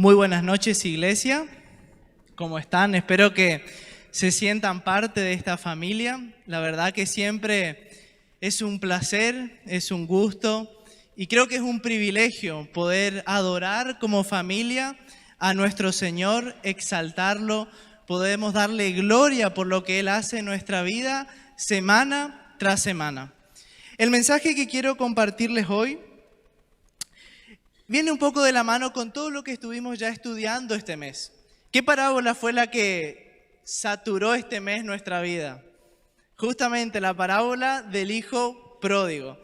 Muy buenas noches, iglesia. ¿Cómo están? Espero que se sientan parte de esta familia. La verdad que siempre es un placer, es un gusto y creo que es un privilegio poder adorar como familia a nuestro Señor, exaltarlo. Podemos darle gloria por lo que Él hace en nuestra vida semana tras semana. El mensaje que quiero compartirles hoy viene un poco de la mano con todo lo que estuvimos ya estudiando este mes. ¿Qué parábola fue la que saturó este mes nuestra vida? Justamente la parábola del hijo pródigo.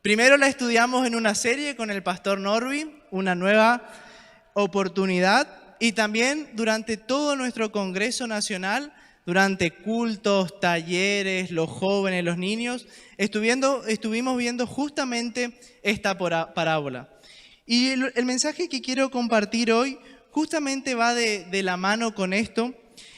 Primero la estudiamos en una serie con el pastor Norby, una nueva oportunidad, y también durante todo nuestro Congreso Nacional, durante cultos, talleres, los jóvenes, los niños, estuvimos viendo justamente esta parábola. Y el mensaje que quiero compartir hoy justamente va de la mano con esto.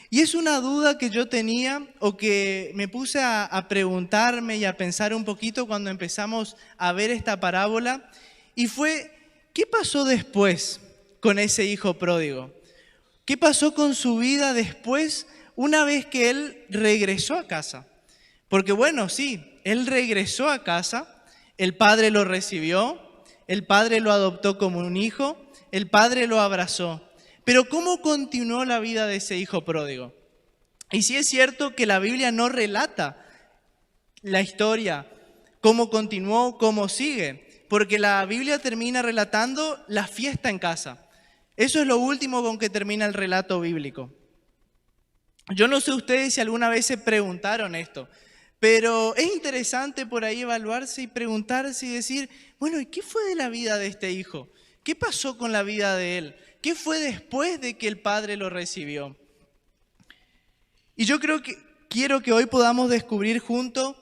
Y es una duda que yo tenía o que me puse a preguntarme y a pensar un poquito cuando empezamos a ver esta parábola. Y fue, ¿qué pasó después con ese hijo pródigo? ¿Qué pasó con su vida después, una vez que él regresó a casa? Porque bueno, sí, él regresó a casa, el padre lo recibió, el padre lo adoptó como un hijo, el padre lo abrazó. Pero ¿cómo continuó la vida de ese hijo pródigo? Y sí es cierto que la Biblia no relata la historia, cómo continuó, cómo sigue, porque la Biblia termina relatando la fiesta en casa. Eso es lo último con que termina el relato bíblico. Yo no sé ustedes si alguna vez se preguntaron esto, pero es interesante por ahí evaluarse y preguntarse y decir, bueno, ¿y qué fue de la vida de este hijo? ¿Qué pasó con la vida de él? ¿Qué fue después de que el padre lo recibió? Y yo quiero que hoy podamos descubrir junto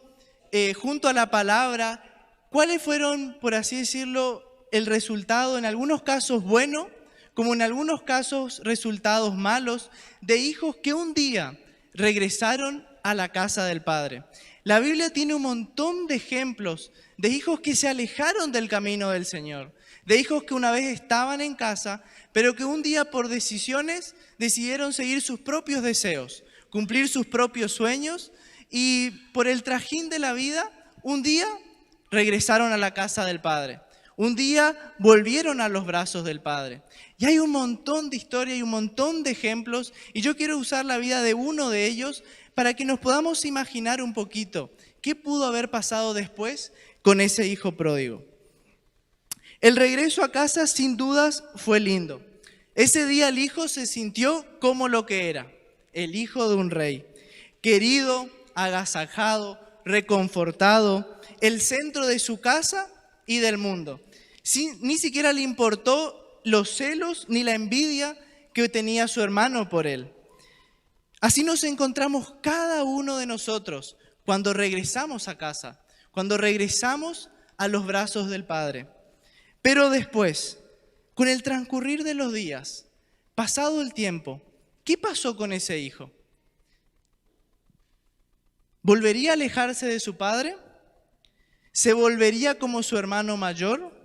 a la palabra cuáles fueron, por así decirlo, el resultado, en algunos casos bueno, como en algunos casos resultados malos, de hijos que un día regresaron a la casa del padre. La Biblia tiene un montón de ejemplos de hijos que se alejaron del camino del Señor, de hijos que una vez estaban en casa, pero que un día por decisiones decidieron seguir sus propios deseos, cumplir sus propios sueños y por el trajín de la vida, un día regresaron a la casa del Padre. Un día volvieron a los brazos del Padre. Y hay un montón de historias y un montón de ejemplos, y yo quiero usar la vida de uno de ellos para que nos podamos imaginar un poquito qué pudo haber pasado después con ese hijo pródigo. El regreso a casa sin dudas fue lindo. Ese día el hijo se sintió como lo que era, el hijo de un rey, querido, agasajado, reconfortado, el centro de su casa y del mundo. Ni siquiera le importó los celos ni la envidia que tenía su hermano por él. Así nos encontramos cada uno de nosotros cuando regresamos a casa, cuando regresamos a los brazos del Padre. Pero después, con el transcurrir de los días, pasado el tiempo, ¿qué pasó con ese hijo? ¿Volvería a alejarse de su padre? ¿Se volvería como su hermano mayor?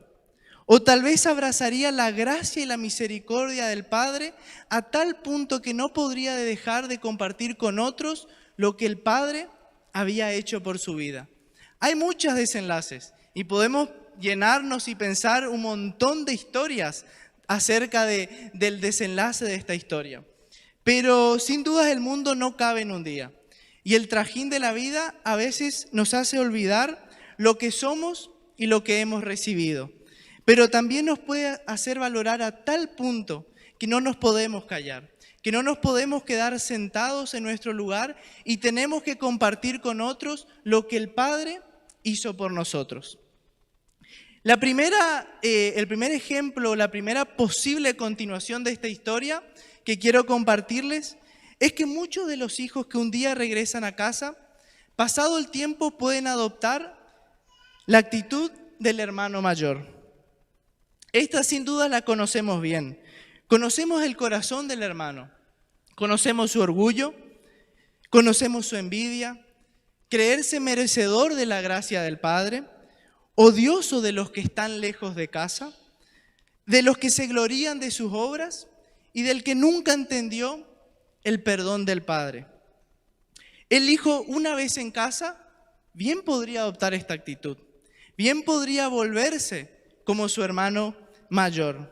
¿O tal vez abrazaría la gracia y la misericordia del Padre a tal punto que no podría dejar de compartir con otros lo que el Padre había hecho por su vida? Hay muchos desenlaces y podemos llenarnos y pensar un montón de historias acerca del desenlace de esta historia. Pero sin dudas el mundo no cabe en un día. Y el trajín de la vida a veces nos hace olvidar lo que somos y lo que hemos recibido. Pero también nos puede hacer valorar a tal punto que no nos podemos callar, que no nos podemos quedar sentados en nuestro lugar y tenemos que compartir con otros lo que el Padre hizo por nosotros. El primer ejemplo, la primera posible continuación de esta historia que quiero compartirles es que muchos de los hijos que un día regresan a casa, pasado el tiempo pueden adoptar la actitud del hermano mayor. Esta sin duda la conocemos bien. Conocemos el corazón del hermano, conocemos su orgullo, conocemos su envidia, creerse merecedor de la gracia del Padre, odioso de los que están lejos de casa, de los que se glorían de sus obras y del que nunca entendió el perdón del Padre. El hijo, una vez en casa, bien podría adoptar esta actitud, bien podría volverse como su hermano mayor.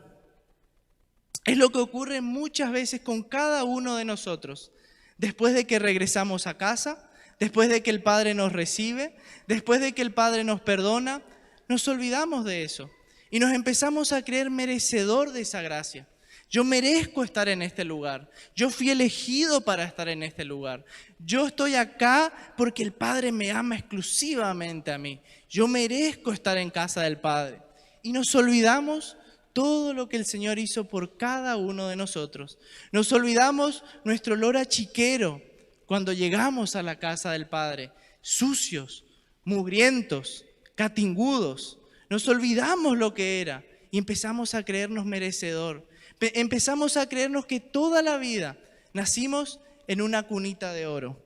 Es lo que ocurre muchas veces con cada uno de nosotros. Después de que regresamos a casa, después de que el Padre nos recibe, después de que el Padre nos perdona, nos olvidamos de eso y nos empezamos a creer merecedor de esa gracia. Yo merezco estar en este lugar. Yo fui elegido para estar en este lugar. Yo estoy acá porque el Padre me ama exclusivamente a mí. Yo merezco estar en casa del Padre. Y nos olvidamos todo lo que el Señor hizo por cada uno de nosotros. Nos olvidamos nuestro olor a chiquero cuando llegamos a la casa del Padre, sucios, mugrientos, catingudos. Nos olvidamos lo que era y empezamos a creernos merecedor. Empezamos a creernos que toda la vida nacimos en una cunita de oro.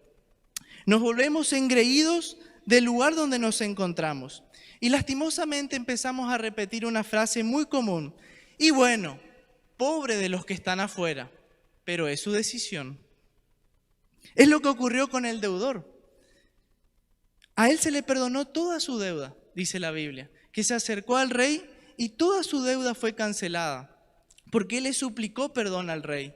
Nos volvemos engreídos del lugar donde nos encontramos. Y lastimosamente empezamos a repetir una frase muy común. Y bueno, pobre de los que están afuera, pero es su decisión. Es lo que ocurrió con el deudor. A él se le perdonó toda su deuda, dice la Biblia, que se acercó al rey y toda su deuda fue cancelada, porque él le suplicó perdón al rey.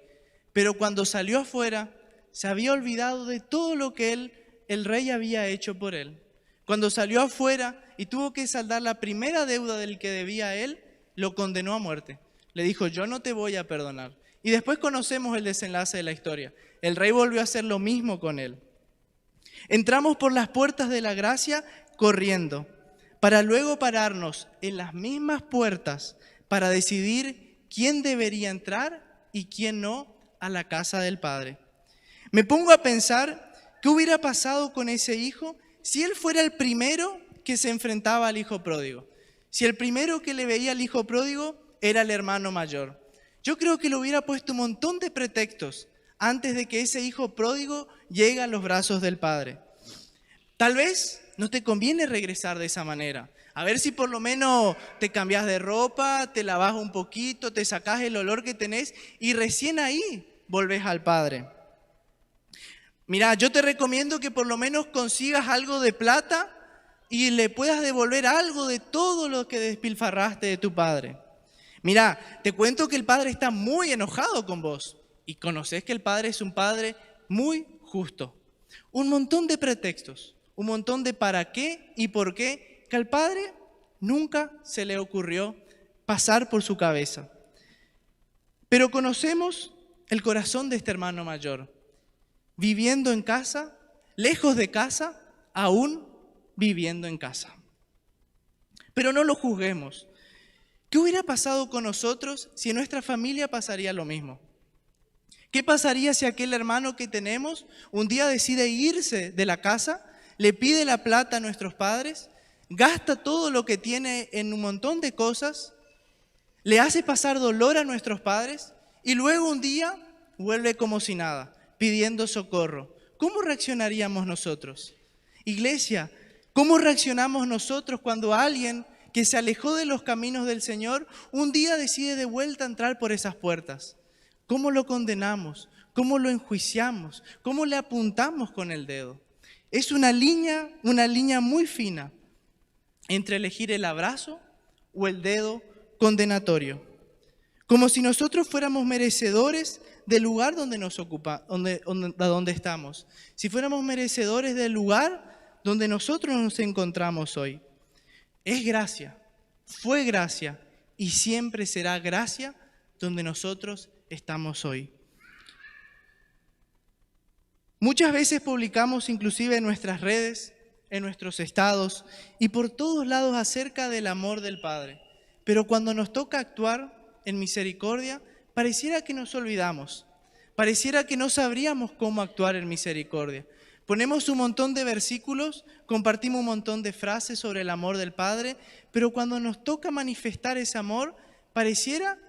Pero cuando salió afuera, se había olvidado de todo lo que el rey había hecho por él. Cuando salió afuera y tuvo que saldar la primera deuda del que debía a él, lo condenó a muerte. Le dijo, yo no te voy a perdonar. Y después conocemos el desenlace de la historia. El rey volvió a hacer lo mismo con él. Entramos por las puertas de la gracia corriendo, para luego pararnos en las mismas puertas para decidir quién debería entrar y quién no a la casa del Padre. Me pongo a pensar qué hubiera pasado con ese hijo si él fuera el primero que se enfrentaba al hijo pródigo. Si el primero que le veía al hijo pródigo era el hermano mayor. Yo creo que le hubiera puesto un montón de pretextos antes de que ese hijo pródigo llegue a los brazos del Padre. Tal vez no te conviene regresar de esa manera. A ver si por lo menos te cambias de ropa, te lavas un poquito, te sacas el olor que tenés y recién ahí volvés al Padre. Mira, yo te recomiendo que por lo menos consigas algo de plata y le puedas devolver algo de todo lo que despilfarraste de tu padre. Mira, te cuento que el Padre está muy enojado con vos y conoces que el Padre es un Padre muy justo. Un montón de pretextos, un montón de para qué y por qué que al Padre nunca se le ocurrió pasar por su cabeza. Pero conocemos el corazón de este hermano mayor, viviendo en casa, lejos de casa, aún viviendo en casa. Pero no lo juzguemos. ¿Qué hubiera pasado con nosotros si en nuestra familia pasaría lo mismo? ¿Qué pasaría si aquel hermano que tenemos un día decide irse de la casa, le pide la plata a nuestros padres, gasta todo lo que tiene en un montón de cosas, le hace pasar dolor a nuestros padres y luego un día vuelve como si nada, pidiendo socorro? ¿Cómo reaccionaríamos nosotros? Iglesia, ¿cómo reaccionamos nosotros cuando alguien que se alejó de los caminos del Señor un día decide de vuelta entrar por esas puertas? ¿Cómo lo condenamos? ¿Cómo lo enjuiciamos? ¿Cómo le apuntamos con el dedo? Es una línea muy fina entre elegir el abrazo o el dedo condenatorio. Como si nosotros fuéramos merecedores del lugar donde nos ocupa, donde estamos. Si fuéramos merecedores del lugar donde nosotros nos encontramos hoy. Es gracia, fue gracia y siempre será gracia donde nosotros estamos hoy. Muchas veces publicamos inclusive en nuestras redes, en nuestros estados y por todos lados acerca del amor del Padre. Pero cuando nos toca actuar en misericordia, pareciera que nos olvidamos. Pareciera que no sabríamos cómo actuar en misericordia. Ponemos un montón de versículos, compartimos un montón de frases sobre el amor del Padre, pero cuando nos toca manifestar ese amor, pareciera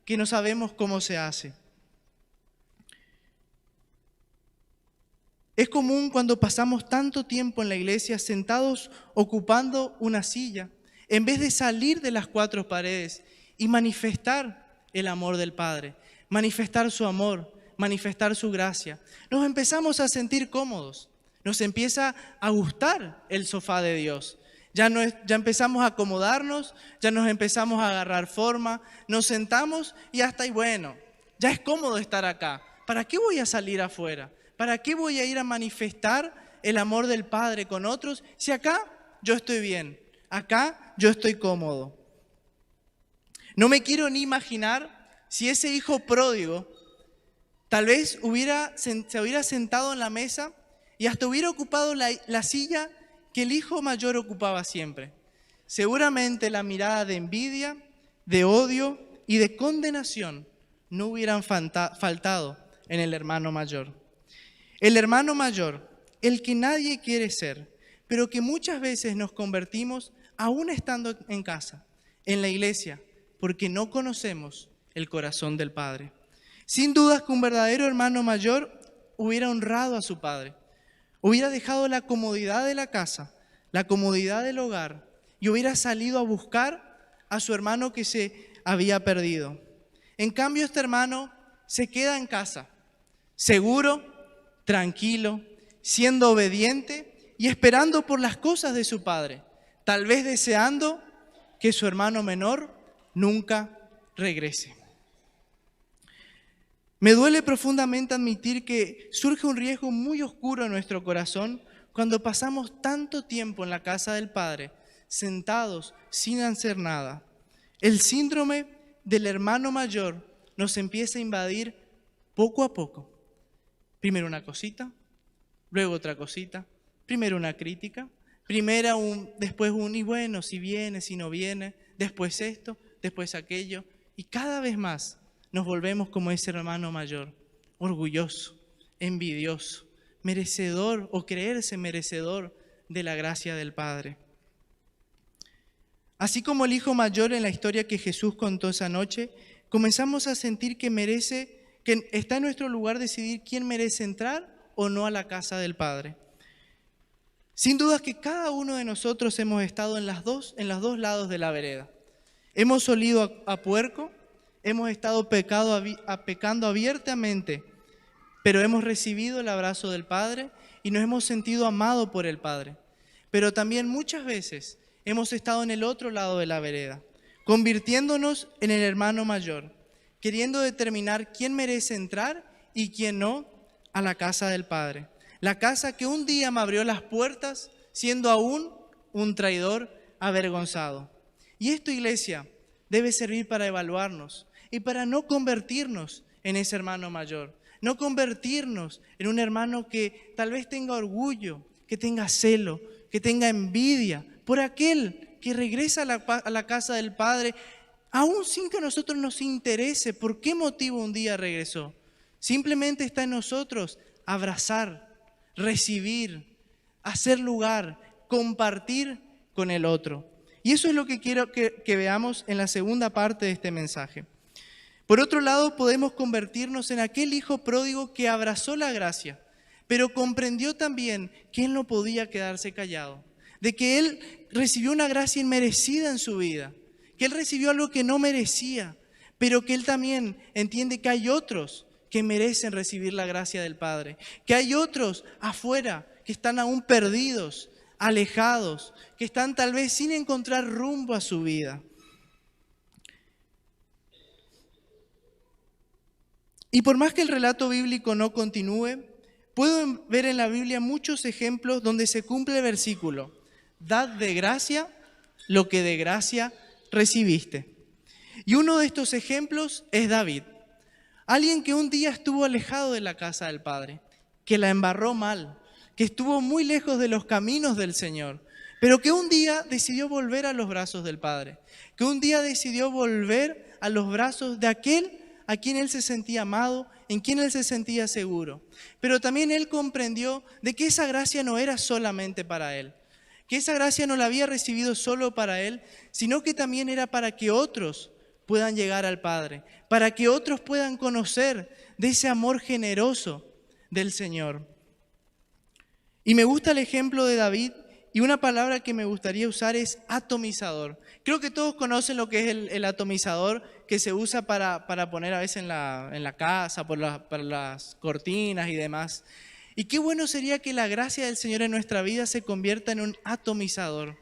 que no sabemos cómo se hace. Es común cuando pasamos tanto tiempo en la iglesia sentados ocupando una silla, en vez de salir de las cuatro paredes y manifestar el amor del Padre, manifestar su amor, manifestar su gracia. Nos empezamos a sentir cómodos, nos empieza a gustar el sofá de Dios. Ya empezamos a acomodarnos, ya nos empezamos a agarrar forma, nos sentamos y hasta ahí, bueno, ya es cómodo estar acá. ¿Para qué voy a salir afuera? ¿Para qué voy a ir a manifestar el amor del Padre con otros si acá yo estoy bien, acá yo estoy cómodo? No me quiero ni imaginar si ese hijo pródigo tal vez se hubiera sentado en la mesa y hasta hubiera ocupado la silla que el hijo mayor ocupaba siempre. Seguramente la mirada de envidia, de odio y de condenación no hubieran faltado en el hermano mayor. El hermano mayor, el que nadie quiere ser, pero que muchas veces nos convertimos aún estando en casa, en la iglesia, porque no conocemos el corazón del Padre. Sin dudas que un verdadero hermano mayor hubiera honrado a su padre, hubiera dejado la comodidad de la casa, la comodidad del hogar y hubiera salido a buscar a su hermano que se había perdido. En cambio, este hermano se queda en casa, seguro, tranquilo, siendo obediente y esperando por las cosas de su padre, tal vez deseando que su hermano menor nunca regrese. Me duele profundamente admitir que surge un riesgo muy oscuro en nuestro corazón cuando pasamos tanto tiempo en la casa del Padre, sentados sin hacer nada. El síndrome del hermano mayor nos empieza a invadir poco a poco. Primero una cosita, luego otra cosita, primero una crítica, después y bueno, si viene, si no viene, después esto, después aquello, y cada vez más nos volvemos como ese hermano mayor, orgulloso, envidioso, merecedor o creerse merecedor de la gracia del Padre. Así como el hijo mayor en la historia que Jesús contó esa noche, comenzamos a sentir que está en nuestro lugar decidir quién merece entrar o no a la casa del Padre. Sin duda que cada uno de nosotros hemos estado en los dos lados de la vereda. Hemos olido a puerco, hemos estado pecando abiertamente, pero hemos recibido el abrazo del Padre y nos hemos sentido amados por el Padre. Pero también muchas veces hemos estado en el otro lado de la vereda, convirtiéndonos en el hermano mayor, queriendo determinar quién merece entrar y quién no a la casa del Padre. La casa que un día me abrió las puertas siendo aún un traidor avergonzado. Y esto, iglesia, debe servir para evaluarnos y para no convertirnos en ese hermano mayor, no convertirnos en un hermano que tal vez tenga orgullo, que tenga celo, que tenga envidia por aquel que regresa a la casa del Padre, aún sin que a nosotros nos interese por qué motivo un día regresó. Simplemente está en nosotros abrazar, recibir, hacer lugar, compartir con el otro. Y eso es lo que quiero que veamos en la segunda parte de este mensaje. Por otro lado, podemos convertirnos en aquel hijo pródigo que abrazó la gracia, pero comprendió también que él no podía quedarse callado, de que él recibió una gracia inmerecida en su vida, que él recibió algo que no merecía, pero que él también entiende que hay otros que merecen recibir la gracia del Padre, que hay otros afuera que están aún perdidos, alejados, que están tal vez sin encontrar rumbo a su vida. Y por más que el relato bíblico no continúe, puedo ver en la Biblia muchos ejemplos donde se cumple el versículo: dad de gracia lo que de gracia recibiste. Y uno de estos ejemplos es David, alguien que un día estuvo alejado de la casa del Padre, que la embarró mal, que estuvo muy lejos de los caminos del Señor, pero que un día decidió volver a los brazos del Padre, que un día decidió volver a los brazos de aquel a quien él se sentía amado, en quien él se sentía seguro. Pero también él comprendió de que esa gracia no era solamente para él, que esa gracia no la había recibido solo para él, sino que también era para que otros puedan llegar al Padre, para que otros puedan conocer de ese amor generoso del Señor. Y me gusta el ejemplo de David, Y una palabra que me gustaría usar es atomizador. Creo que todos conocen lo que es el atomizador que se usa para poner a veces en la casa, para las cortinas y demás. Y qué bueno sería que la gracia del Señor en nuestra vida se convierta en un atomizador,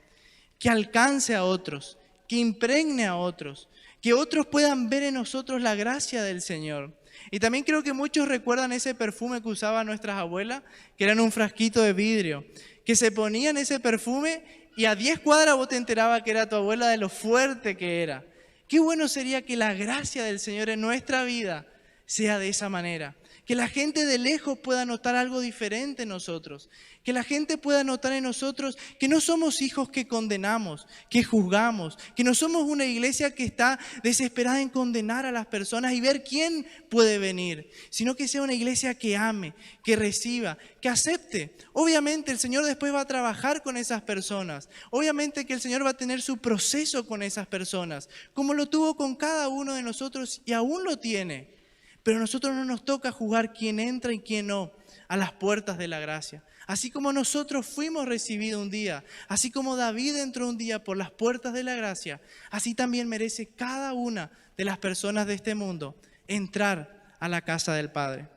que alcance a otros, que impregne a otros, que otros puedan ver en nosotros la gracia del Señor. Y también creo que muchos recuerdan ese perfume que usaban nuestras abuelas, que era en un frasquito de vidrio, que se ponían ese perfume y a 10 cuadras vos te enterabas que era tu abuela de lo fuerte que era. Qué bueno sería que la gracia del Señor en nuestra vida sea de esa manera. Que la gente de lejos pueda notar algo diferente en nosotros. Que la gente pueda notar en nosotros que no somos hijos que condenamos, que juzgamos, que no somos una iglesia que está desesperada en condenar a las personas y ver quién puede venir, sino que sea una iglesia que ame, que reciba, que acepte. Obviamente el Señor después va a trabajar con esas personas. Obviamente que el Señor va a tener su proceso con esas personas, como lo tuvo con cada uno de nosotros y aún lo tiene. Pero a nosotros no nos toca juzgar quién entra y quién no a las puertas de la gracia. Así como nosotros fuimos recibidos un día, así como David entró un día por las puertas de la gracia, así también merece cada una de las personas de este mundo entrar a la casa del Padre.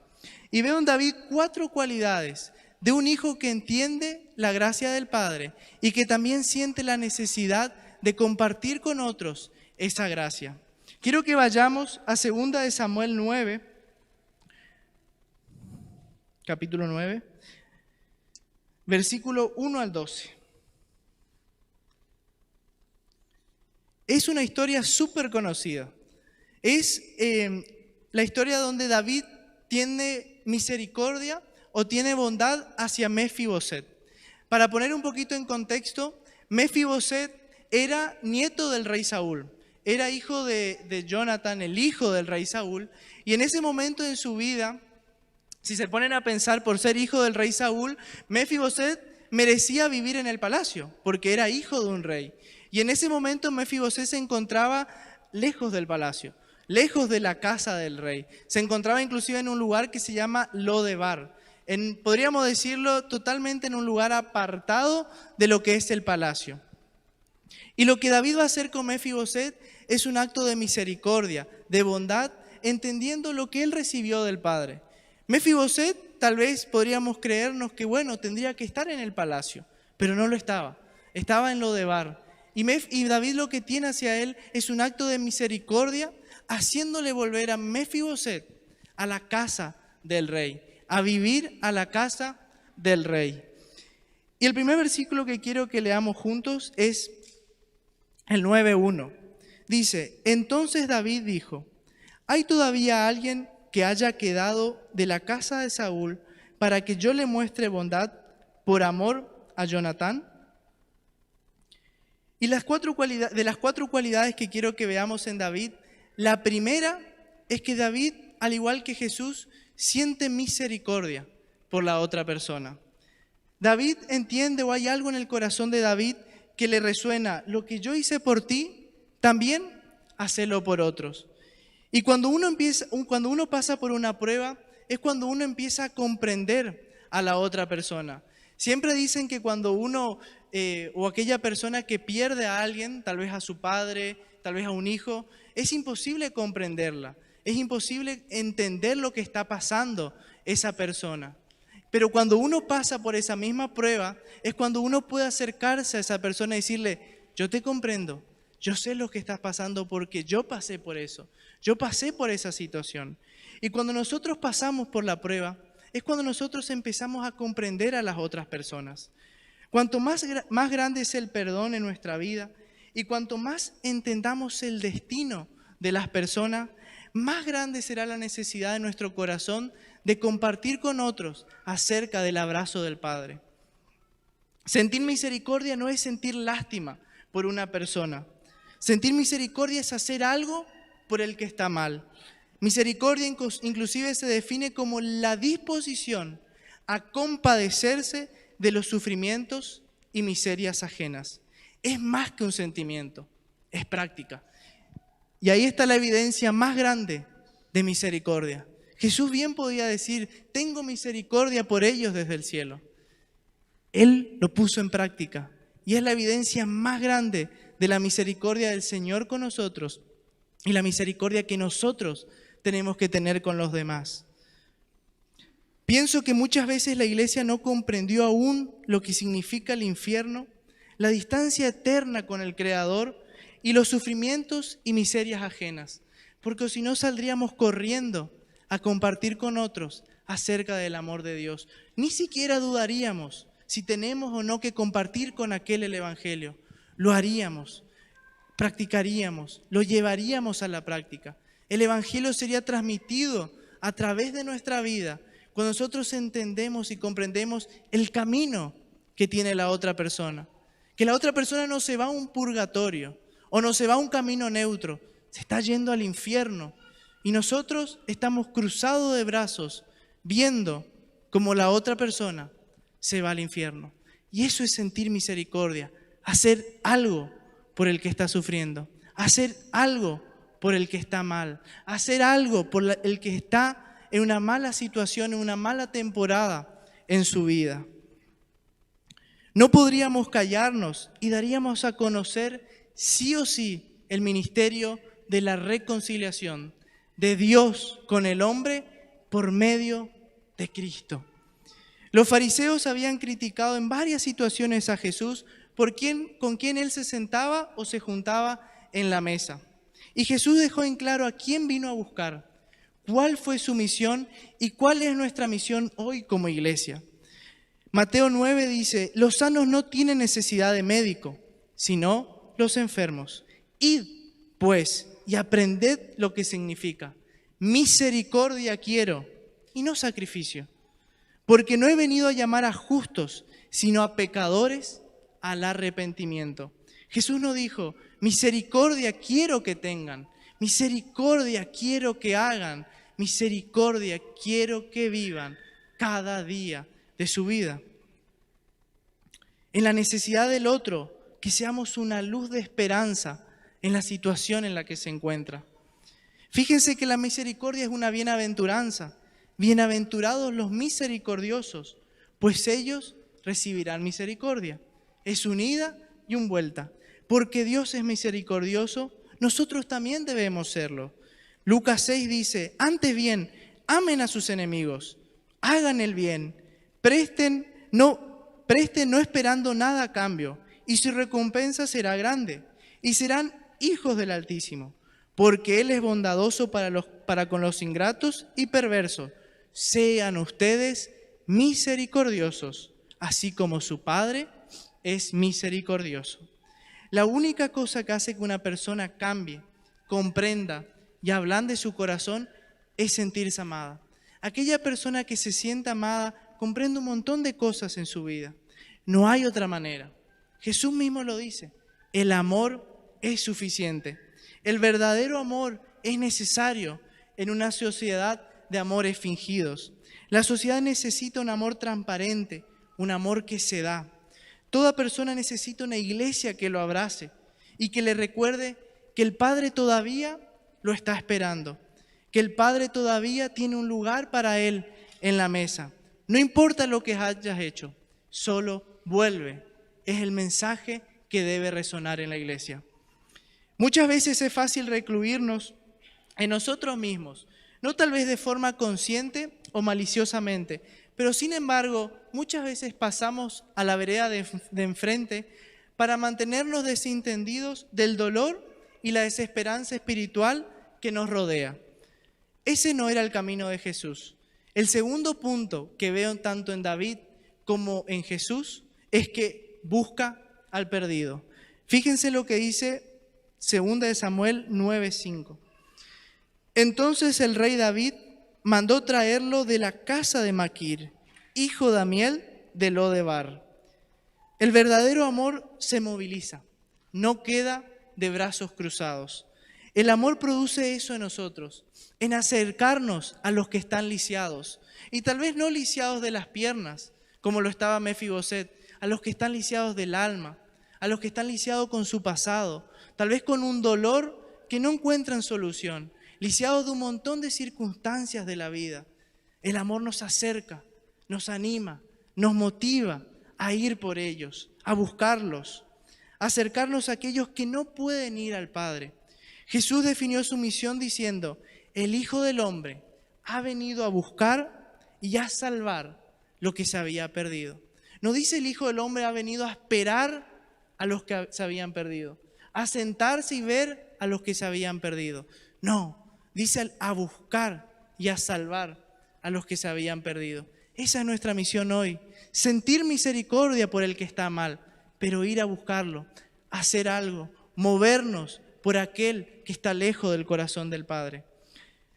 Y veo en David 4 cualidades de un hijo que entiende la gracia del Padre y que también siente la necesidad de compartir con otros esa gracia. Quiero que vayamos a 2 de Samuel 9, capítulo 9, versículo 1 al 12. Es una historia súper conocida. Es la historia donde David tiene misericordia o tiene bondad hacia Mefiboset. Para poner un poquito en contexto, Mefiboset era nieto del rey Saúl. Era hijo de Jonathan, el hijo del rey Saúl, y en ese momento de su vida, si se ponen a pensar, por ser hijo del rey Saúl, Mefiboset merecía vivir en el palacio, porque era hijo de un rey. Y en ese momento Mefiboset se encontraba lejos del palacio, lejos de la casa del rey. Se encontraba inclusive en un lugar que se llama Lodebar. Podríamos decirlo totalmente en un lugar apartado de lo que es el palacio. Y lo que David va a hacer con Mefiboset es un acto de misericordia, de bondad, entendiendo lo que él recibió del Padre. Mefiboset, tal vez podríamos creernos que, bueno, tendría que estar en el palacio, pero no lo estaba. Estaba en Lodebar. Y David lo que tiene hacia él es un acto de misericordia, haciéndole volver a Mefiboset a la casa del rey, a vivir a la casa del rey. Y el primer versículo que quiero que leamos juntos es el 9:1. Dice: entonces David dijo: ¿hay todavía alguien que haya quedado de la casa de Saúl para que yo le muestre bondad por amor a Jonatán? Y las 4 cualidades que quiero que veamos en David, la primera es que David, al igual que Jesús, siente misericordia por la otra persona. David entiende, o hay algo en el corazón de David que le resuena: lo que yo hice por ti, también hacelo por otros. Y cuando uno pasa por una prueba, es cuando uno empieza a comprender a la otra persona. Siempre dicen que cuando uno o aquella persona que pierde a alguien, tal vez a su padre, tal vez a un hijo, es imposible comprenderla, es imposible entender lo que está pasando esa persona. Pero cuando uno pasa por esa misma prueba, es cuando uno puede acercarse a esa persona y decirle: yo te comprendo, yo sé lo que estás pasando porque yo pasé por eso, yo pasé por esa situación. Y cuando nosotros pasamos por la prueba, es cuando nosotros empezamos a comprender a las otras personas. Cuanto más grande es el perdón en nuestra vida y cuanto más entendamos el destino de las personas, más grande será la necesidad de nuestro corazón de compartir con otros acerca del abrazo del Padre. Sentir misericordia no es sentir lástima por una persona. Sentir misericordia es hacer algo por el que está mal. Misericordia inclusive se define como la disposición a compadecerse de los sufrimientos y miserias ajenas. Es más que un sentimiento, es práctica. Y ahí está la evidencia más grande de misericordia. Jesús bien podía decir: tengo misericordia por ellos desde el cielo. Él lo puso en práctica y es la evidencia más grande de la misericordia del Señor con nosotros y la misericordia que nosotros tenemos que tener con los demás. Pienso que muchas veces la iglesia no comprendió aún lo que significa el infierno, la distancia eterna con el Creador y los sufrimientos y miserias ajenas, porque si no saldríamos corriendo a compartir con otros acerca del amor de Dios. Ni siquiera dudaríamos si tenemos o no que compartir con aquel el Evangelio. Lo haríamos, practicaríamos, lo llevaríamos a la práctica. El Evangelio sería transmitido a través de nuestra vida cuando nosotros entendemos y comprendemos el camino que tiene la otra persona. Que la otra persona no se va a un purgatorio o no se va a un camino neutro, se está yendo al infierno. Y nosotros estamos cruzados de brazos viendo cómo la otra persona se va al infierno. Y eso es sentir misericordia, hacer algo por el que está sufriendo, hacer algo por el que está mal, hacer algo por el que está en una mala situación, en una mala temporada en su vida. No podríamos callarnos y daríamos a conocer sí o sí el ministerio de la reconciliación de Dios con el hombre por medio de Cristo. Los fariseos habían criticado en varias situaciones a Jesús con quien él se sentaba o se juntaba en la mesa. Y Jesús dejó en claro a quién vino a buscar, cuál fue su misión y cuál es nuestra misión hoy como iglesia. Mateo 9 dice, los sanos no tienen necesidad de médico, sino los enfermos. Id, pues, y aprended lo que significa. Misericordia quiero y no sacrificio, porque no he venido a llamar a justos, sino a pecadores al arrepentimiento. Jesús no dijo, misericordia quiero que tengan, misericordia quiero que hagan, misericordia quiero que vivan cada día de su vida. En la necesidad del otro, que seamos una luz de esperanza en la situación en la que se encuentra. Fíjense que la misericordia es una bienaventuranza. Bienaventurados los misericordiosos, pues ellos recibirán misericordia. Es un ida y un vuelta. Porque Dios es misericordioso, nosotros también debemos serlo. Lucas 6 dice, antes bien, amen a sus enemigos, hagan el bien, presten no esperando nada a cambio, y su recompensa será grande, y serán hijos del Altísimo, porque Él es bondadoso para con los ingratos y perversos. Sean ustedes misericordiosos, así como su Padre es misericordioso. La única cosa que hace que una persona cambie, comprenda y ablande su corazón es sentirse amada. Aquella persona que se sienta amada comprende un montón de cosas en su vida. No hay otra manera. Jesús mismo lo dice, el amor es suficiente. El verdadero amor es necesario en una sociedad de amores fingidos. La sociedad necesita un amor transparente, un amor que se da. Toda persona necesita una iglesia que lo abrace y que le recuerde que el Padre todavía lo está esperando, que el Padre todavía tiene un lugar para él en la mesa. No importa lo que hayas hecho, solo vuelve. Es el mensaje que debe resonar en la iglesia. Muchas veces es fácil recluirnos en nosotros mismos, no tal vez de forma consciente o maliciosamente, pero sin embargo, muchas veces pasamos a la vereda de enfrente para mantenernos desentendidos del dolor y la desesperanza espiritual que nos rodea. Ese no era el camino de Jesús. El segundo punto que veo tanto en David como en Jesús es que busca al perdido. Fíjense lo que dice 2 Samuel 9:5. Entonces el rey David mandó traerlo de la casa de Maquir, hijo de Amiel de Lodebar. El verdadero amor se moviliza, no queda de brazos cruzados. El amor produce eso en nosotros, en acercarnos a los que están lisiados. Y tal vez no lisiados de las piernas, como lo estaba Mefiboset, a los que están lisiados del alma, a los que están lisiados con su pasado, tal vez con un dolor que no encuentran solución, lisiados de un montón de circunstancias de la vida. El amor nos acerca, nos anima, nos motiva a ir por ellos, a buscarlos, a acercarlos a aquellos que no pueden ir al Padre. Jesús definió su misión diciendo: el Hijo del Hombre ha venido a buscar y a salvar lo que se había perdido. No dice el Hijo del Hombre ha venido a esperar a los que se habían perdido, a sentarse y ver a los que se habían perdido. No, dice a buscar y a salvar a los que se habían perdido. Esa es nuestra misión hoy, sentir misericordia por el que está mal, pero ir a buscarlo, hacer algo, movernos por aquel que está lejos del corazón del Padre.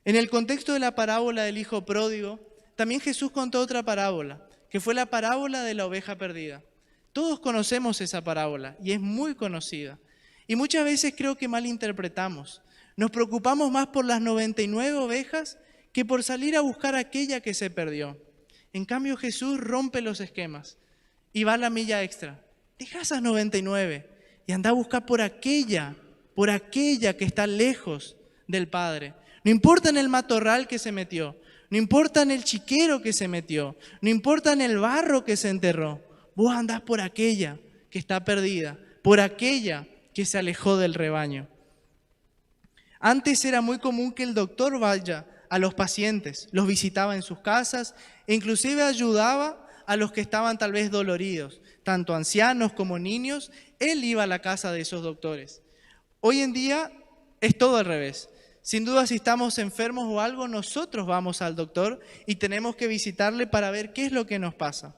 En el contexto de la parábola del Hijo Pródigo, también Jesús contó otra parábola, que fue la parábola de la oveja perdida. Todos conocemos esa parábola y es muy conocida. Y muchas veces creo que malinterpretamos. Nos preocupamos más por las 99 ovejas que por salir a buscar aquella que se perdió. En cambio, Jesús rompe los esquemas y va a la milla extra. Deja esas 99 y anda a buscar por aquella que está lejos del Padre. No importa en el matorral que se metió, no importa en el chiquero que se metió, no importa en el barro que se enterró. Vos andás por aquella que está perdida, por aquella que se alejó del rebaño. Antes era muy común que el doctor vaya a los pacientes, los visitaba en sus casas e inclusive ayudaba a los que estaban tal vez doloridos, tanto ancianos como niños. Él iba a la casa de esos doctores. Hoy en día es todo al revés. Sin duda, si estamos enfermos o algo, nosotros vamos al doctor y tenemos que visitarle para ver qué es lo que nos pasa.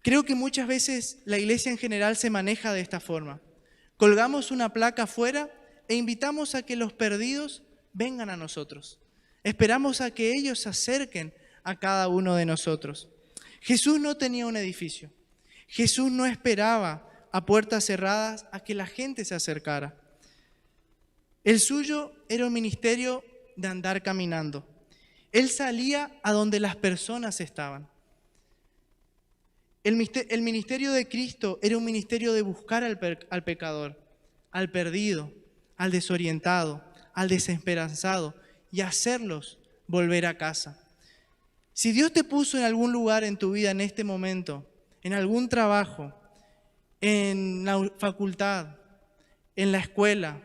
Creo que muchas veces la iglesia en general se maneja de esta forma. Colgamos una placa afuera e invitamos a que los perdidos vengan a nosotros. Esperamos a que ellos se acerquen a cada uno de nosotros. Jesús no tenía un edificio. Jesús no esperaba a puertas cerradas a que la gente se acercara. El suyo era un ministerio de andar caminando. Él salía a donde las personas estaban. El ministerio de Cristo era un ministerio de buscar al pecador, al perdido, al desorientado, al desesperanzado y hacerlos volver a casa. Si Dios te puso en algún lugar en tu vida en este momento, en algún trabajo, en la facultad, en la escuela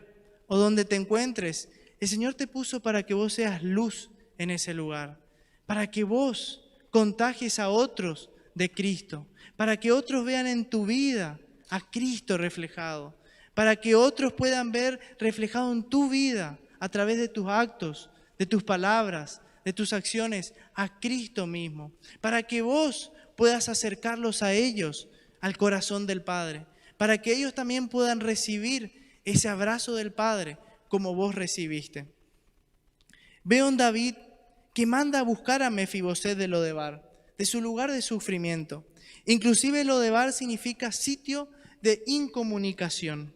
o donde te encuentres, el Señor te puso para que vos seas luz en ese lugar, para que vos contagies a otros de Cristo, para que otros vean en tu vida a Cristo reflejado, para que otros puedan ver reflejado en tu vida a través de tus actos, de tus palabras, de tus acciones, a Cristo mismo, para que vos puedas acercarlos a ellos, al corazón del Padre, para que ellos también puedan recibir ese abrazo del Padre como vos recibiste. Veo en David que manda a buscar a Mefiboset de Lodebar, de su lugar de sufrimiento. Inclusive Lodebar significa sitio de incomunicación.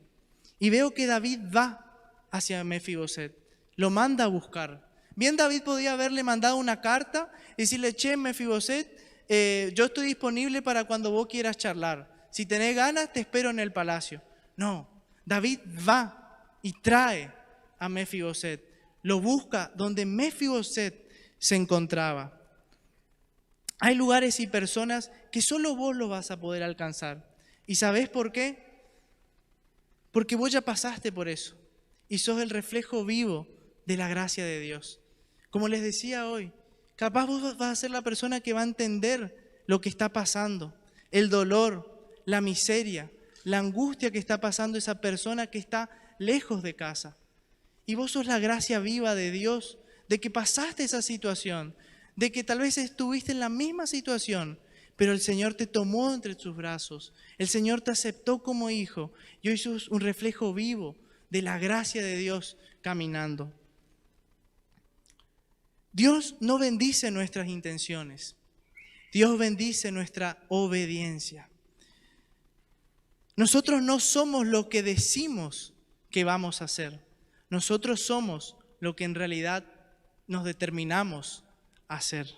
Y veo que David va hacia Mefiboset, lo manda a buscar. Bien, David podía haberle mandado una carta y decirle: che, Mefiboset, yo estoy disponible para cuando vos quieras charlar. Si tenés ganas, te espero en el palacio. No, David va y trae a Mefiboset. Lo busca donde Mefiboset se encontraba. Hay lugares y personas que solo vos lo vas a poder alcanzar. ¿Y sabés por qué? Porque vos ya pasaste por eso y sos el reflejo vivo de la gracia de Dios. Como les decía hoy, capaz vos vas a ser la persona que va a entender lo que está pasando, el dolor, la miseria, la angustia que está pasando esa persona que está lejos de casa. Y vos sos la gracia viva de Dios, de que pasaste esa situación, de que tal vez estuviste en la misma situación, pero el Señor te tomó entre sus brazos, el Señor te aceptó como hijo y hoy sos un reflejo vivo de la gracia de Dios caminando. Dios no bendice nuestras intenciones, Dios bendice nuestra obediencia. Nosotros no somos lo que decimos que vamos a hacer, nosotros somos lo que en realidad nos determinamos a hacer.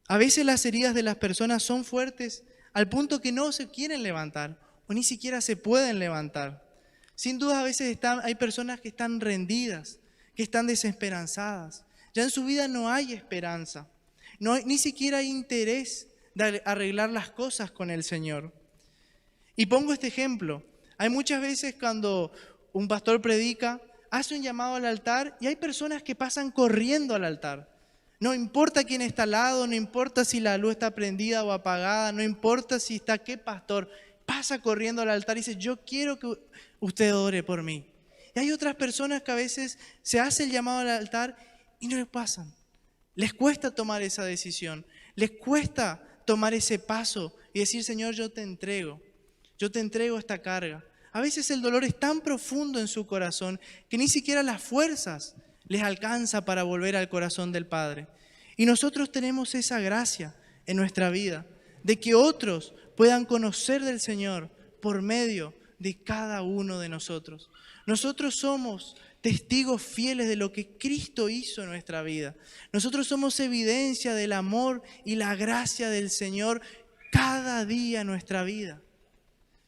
A veces las heridas de las personas son fuertes al punto que no se quieren levantar o ni siquiera se pueden levantar. Sin duda a veces hay personas que están rendidas, que están desesperanzadas. Ya en su vida no hay esperanza, ni siquiera hay interés de arreglar las cosas con el Señor. Y pongo este ejemplo. Hay muchas veces cuando un pastor predica, hace un llamado al altar y hay personas que pasan corriendo al altar. No importa quién está al lado, no importa si la luz está prendida o apagada, no importa si está qué pastor, pasa corriendo al altar y dice, yo quiero que usted ore por mí. Y hay otras personas que a veces se hace el llamado al altar y no le pasan. Les cuesta tomar esa decisión, les cuesta tomar ese paso y decir, Señor, yo te entrego esta carga. A veces el dolor es tan profundo en su corazón que ni siquiera las fuerzas les alcanza para volver al corazón del Padre. Y nosotros tenemos esa gracia en nuestra vida, de que otros puedan conocer del Señor por medio de cada uno de nosotros. Nosotros somos testigos fieles de lo que Cristo hizo en nuestra vida. Nosotros somos evidencia del amor y la gracia del Señor cada día en nuestra vida.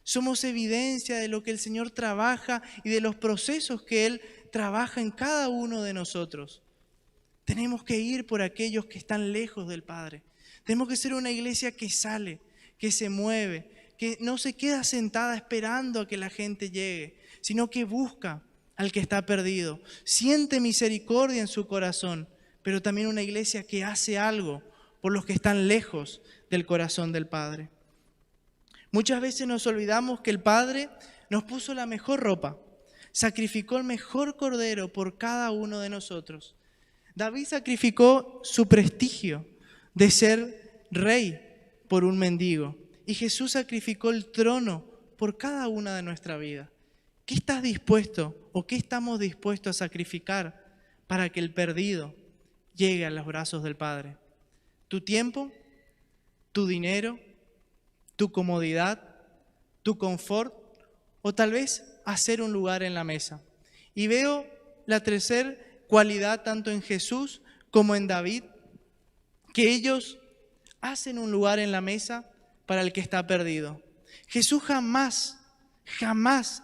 Somos evidencia de lo que el Señor trabaja y de los procesos que Él trabaja en cada uno de nosotros. Tenemos que ir por aquellos que están lejos del Padre. Tenemos que ser una iglesia que sale, que se mueve, que no se queda sentada esperando a que la gente llegue, sino que busca al que está perdido. Siente misericordia en su corazón, pero también una iglesia que hace algo por los que están lejos del corazón del Padre. Muchas veces nos olvidamos que el Padre nos puso la mejor ropa, sacrificó el mejor cordero por cada uno de nosotros. David sacrificó su prestigio de ser rey por un mendigo y Jesús sacrificó el trono por cada una de nuestra vida. ¿Qué estás dispuesto o qué estamos dispuestos a sacrificar para que el perdido llegue a los brazos del Padre? ¿Tu tiempo? ¿Tu dinero? ¿Tu comodidad? ¿Tu confort? O tal vez hacer un lugar en la mesa. Y veo la tercera cualidad tanto en Jesús como en David, que ellos hacen un lugar en la mesa para el que está perdido. Jesús jamás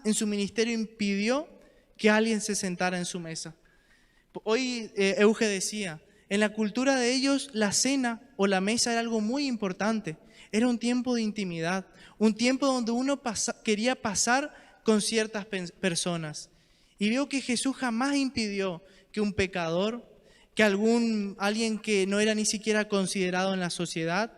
en su ministerio impidió que alguien se sentara en su mesa. Hoy Euge decía, en la cultura de ellos la cena o la mesa era algo muy importante. Era un tiempo de intimidad, un tiempo donde uno quería pasar con ciertas personas. Y veo que Jesús jamás impidió que un pecador, que alguien que no era ni siquiera considerado en la sociedad,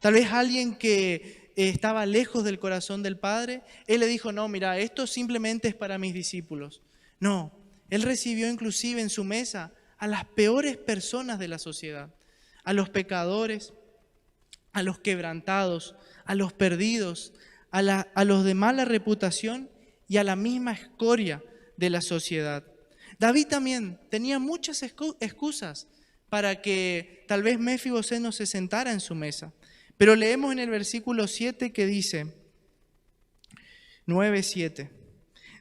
tal vez alguien que estaba lejos del corazón del Padre, Él le dijo, no, mira, esto simplemente es para mis discípulos. No, Él recibió inclusive en su mesa a las peores personas de la sociedad, a los pecadores, a los quebrantados, a los perdidos, a los de mala reputación y a la misma escoria de la sociedad. David también tenía muchas excusas para que tal vez Mefiboset no se sentara en su mesa. Pero leemos en el versículo 7 que dice, 9:7.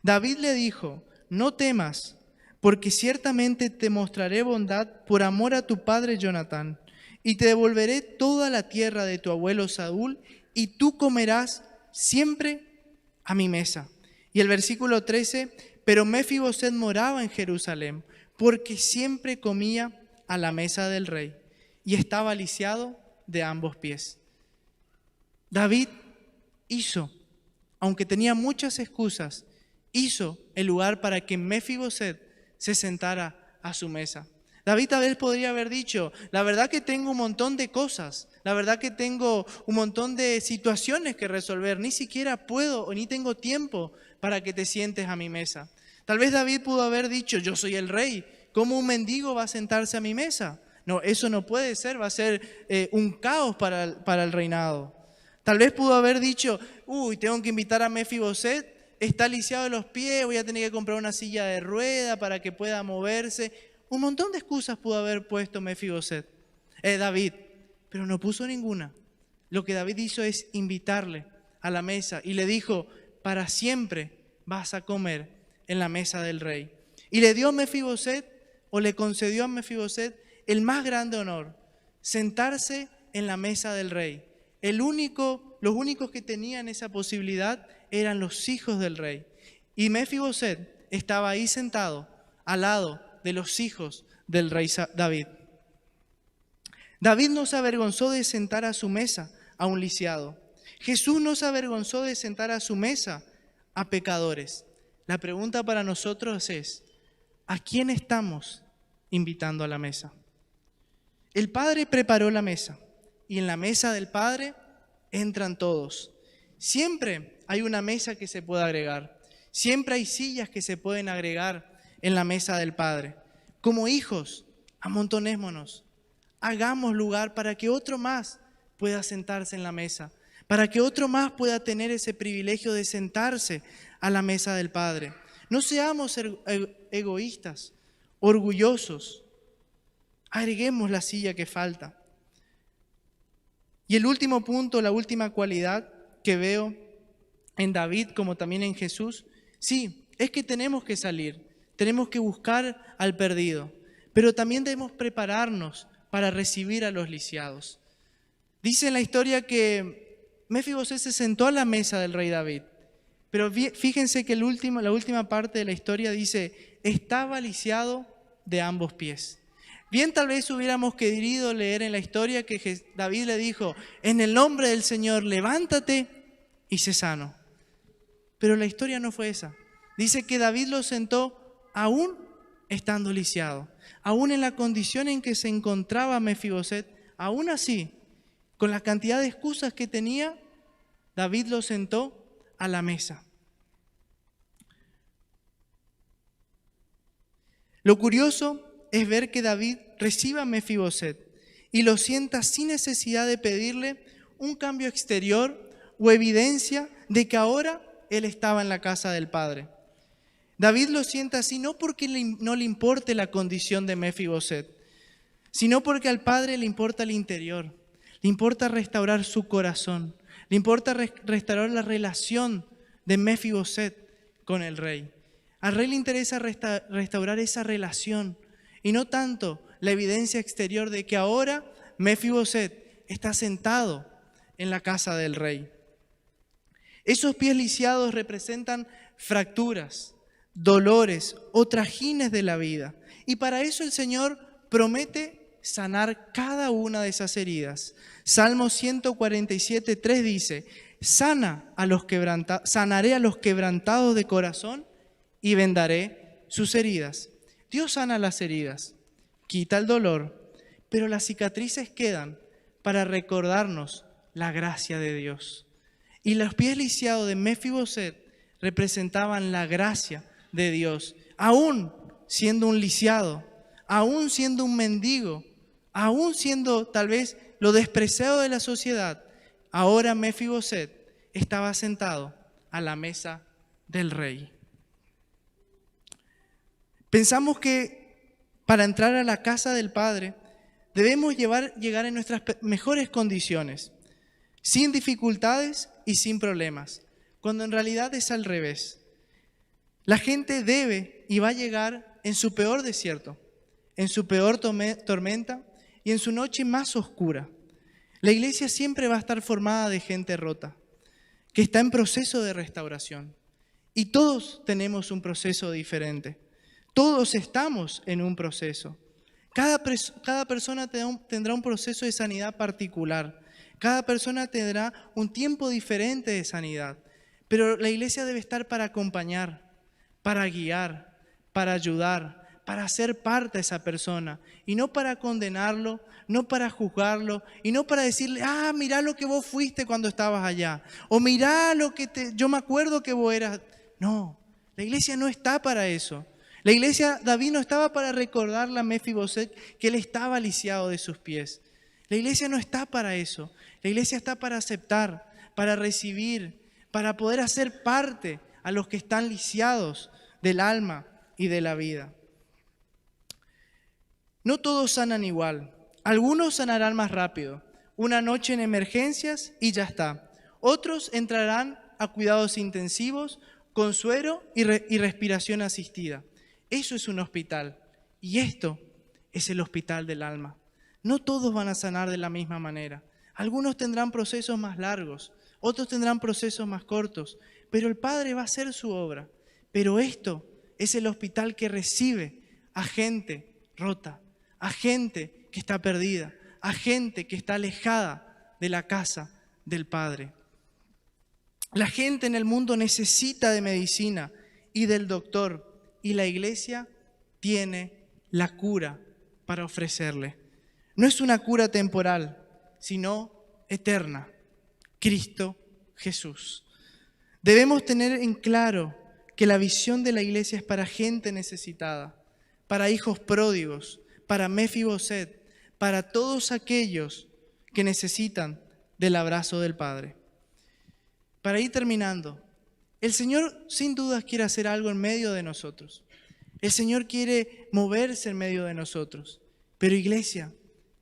David le dijo, no temas, porque ciertamente te mostraré bondad por amor a tu padre Jonatán, y te devolveré toda la tierra de tu abuelo Saúl, y tú comerás siempre a mi mesa. Y el versículo 13, pero Mefiboset moraba en Jerusalén, porque siempre comía a la mesa del rey, y estaba lisiado de ambos pies. David hizo, aunque tenía muchas excusas, hizo el lugar para que Mefiboset se sentara a su mesa. David tal vez podría haber dicho, la verdad que tengo un montón de cosas, la verdad que tengo un montón de situaciones que resolver, ni siquiera puedo o ni tengo tiempo para que te sientes a mi mesa. Tal vez David pudo haber dicho, yo soy el rey, ¿cómo un mendigo va a sentarse a mi mesa? No, eso no puede ser, va a ser un caos para el reinado. Tal vez pudo haber dicho, tengo que invitar a Mefiboset, está lisiado de los pies, voy a tener que comprar una silla de rueda para que pueda moverse. Un montón de excusas pudo haber puesto David, pero no puso ninguna. Lo que David hizo es invitarle a la mesa y le dijo, para siempre vas a comer en la mesa del rey. Y le dio a Mefiboset, o le concedió a Mefiboset, el más grande honor, sentarse en la mesa del rey. Los únicos que tenían esa posibilidad eran los hijos del rey. Y Mefiboset estaba ahí sentado al lado de los hijos del rey David. David no se avergonzó de sentar a su mesa a un lisiado. Jesús no se avergonzó de sentar a su mesa a pecadores. La pregunta para nosotros es, ¿a quién estamos invitando a la mesa? El Padre preparó la mesa y en la mesa del Padre entran todos. Siempre hay una mesa que se puede agregar. Siempre hay sillas que se pueden agregar en la mesa del Padre. Como hijos, amontonémonos. Hagamos lugar para que otro más pueda sentarse en la mesa, para que otro más pueda tener ese privilegio de sentarse a la mesa del Padre. No seamos egoístas, orgullosos. Agreguemos la silla que falta. Y el último punto, la última cualidad que veo en David como también en Jesús, sí, es que tenemos que salir, tenemos que buscar al perdido, pero también debemos prepararnos para recibir a los lisiados. Dice en la historia que Mefiboset se sentó a la mesa del rey David, pero fíjense que la última parte de la historia dice, estaba lisiado de ambos pies. Bien, tal vez hubiéramos querido leer en la historia que David le dijo, en el nombre del Señor, levántate y sé sano. Pero la historia no fue esa. Dice que David lo sentó aún estando lisiado, aún en la condición en que se encontraba Mefiboset, aún así, con la cantidad de excusas que tenía, David lo sentó a la mesa. Lo curioso es ver que David recibe a Mefiboset y lo sienta sin necesidad de pedirle un cambio exterior o evidencia de que ahora él estaba en la casa del Padre. David lo sienta así no porque no le importe la condición de Mefiboset, sino porque al Padre le importa el interior, le importa restaurar su corazón, le importa restaurar la relación de Mefiboset con el rey. Al rey le interesa restaurar esa relación y no tanto la evidencia exterior de que ahora Mefiboset está sentado en la casa del rey. Esos pies lisiados representan fracturas, dolores o trajines de la vida. Y para eso el Señor promete sanar cada una de esas heridas. Salmo 147:3 dice, sanaré a los quebrantados de corazón y vendaré sus heridas. Dios sana las heridas, quita el dolor, pero las cicatrices quedan para recordarnos la gracia de Dios. Y los pies lisiados de Mefiboset representaban la gracia de Dios, aún siendo un lisiado, aún siendo un mendigo, aún siendo tal vez lo despreciado de la sociedad. Ahora Mefiboset estaba sentado a la mesa del rey. Pensamos que para entrar a la casa del Padre debemos llegar en nuestras mejores condiciones, sin dificultades y sin problemas, cuando en realidad es al revés. La gente debe y va a llegar en su peor desierto, en su peor tormenta y en su noche más oscura. La iglesia siempre va a estar formada de gente rota, que está en proceso de restauración. Y todos tenemos un proceso diferente. Todos estamos en un proceso. Cada persona tendrá un proceso de sanidad particular. Cada persona tendrá un tiempo diferente de sanidad. Pero la iglesia debe estar para acompañar, para guiar, para ayudar, para ser parte de esa persona. Y no para condenarlo, no para juzgarlo, y no para decirle, mirá lo que vos fuiste cuando estabas allá. O mirá lo que yo me acuerdo que vos eras. No, la iglesia no está para eso. La iglesia, David no estaba para recordarle a Mefiboset que él estaba lisiado de sus pies. La iglesia no está para eso. La iglesia está para aceptar, para recibir, para poder hacer parte a los que están lisiados del alma y de la vida. No todos sanan igual. Algunos sanarán más rápido. Una noche en emergencias y ya está. Otros entrarán a cuidados intensivos con suero y respiración asistida. Eso es un hospital y esto es el hospital del alma. No todos van a sanar de la misma manera. Algunos tendrán procesos más largos, otros tendrán procesos más cortos, pero el Padre va a hacer su obra. Pero esto es el hospital que recibe a gente rota, a gente que está perdida, a gente que está alejada de la casa del Padre. La gente en el mundo necesita de medicina y del doctor, y la iglesia tiene la cura para ofrecerle. No es una cura temporal, sino eterna. Cristo Jesús. Debemos tener en claro que la visión de la iglesia es para gente necesitada, para hijos pródigos, para Mefiboset, para todos aquellos que necesitan del abrazo del Padre. Para ir terminando, el Señor sin dudas quiere hacer algo en medio de nosotros. El Señor quiere moverse en medio de nosotros. Pero iglesia,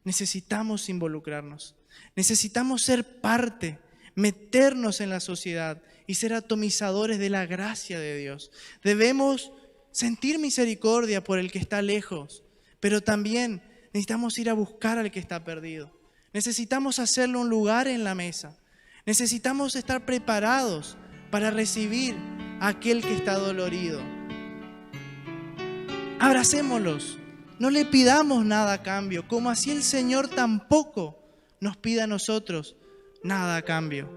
necesitamos involucrarnos. Necesitamos ser parte, meternos en la sociedad y ser atomizadores de la gracia de Dios. Debemos sentir misericordia por el que está lejos, pero también necesitamos ir a buscar al que está perdido. Necesitamos hacerle un lugar en la mesa. Necesitamos estar preparados para recibir a aquel que está dolorido. Abracémoslos, no le pidamos nada a cambio, como así el Señor tampoco nos pide a nosotros nada a cambio.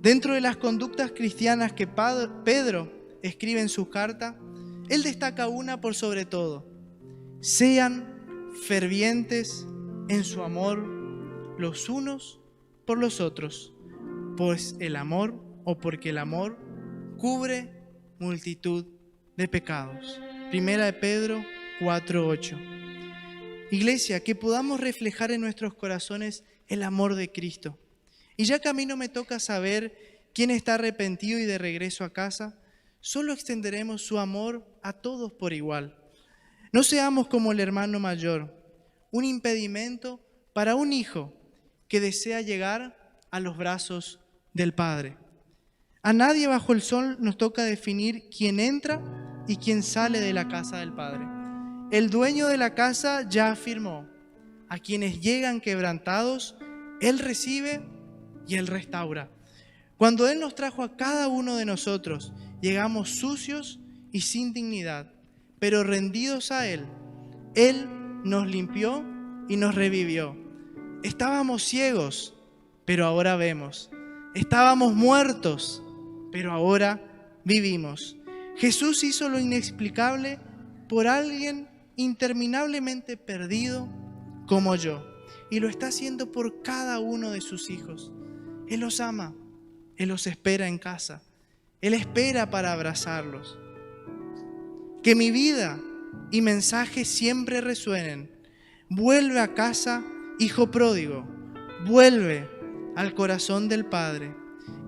Dentro de las conductas cristianas que Pedro escribe en su carta, él destaca una por sobre todo: sean fervientes en su amor los unos por los otros, pues el amor, o porque el amor cubre multitud de pecados. Primera de Pedro 4:8. Iglesia, que podamos reflejar en nuestros corazones el amor de Cristo. Y ya que a mí no me toca saber quién está arrepentido y de regreso a casa, solo extenderemos su amor a todos por igual. No seamos como el hermano mayor, un impedimento para un hijo que desea llegar a los brazos del Padre. A nadie bajo el sol nos toca definir quién entra y quién sale de la casa del Padre. El dueño de la casa ya afirmó: a quienes llegan quebrantados, Él recibe y Él restaura. Cuando Él nos trajo a cada uno de nosotros, llegamos sucios y sin dignidad, pero rendidos a Él. Él nos limpió y nos revivió. Estábamos ciegos, pero ahora vemos. Estábamos muertos, pero ahora vivimos. Jesús hizo lo inexplicable por alguien interminablemente perdido como yo, y lo está haciendo por cada uno de sus hijos. Él los ama, Él los espera en casa, Él espera para abrazarlos. Que mi vida y mensaje siempre resuenen: vuelve a casa, hijo pródigo, vuelve al corazón del Padre.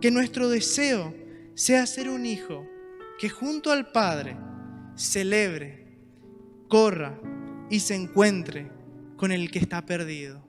Que nuestro deseo sea ser un hijo que junto al Padre celebre, corra y se encuentre con el que está perdido.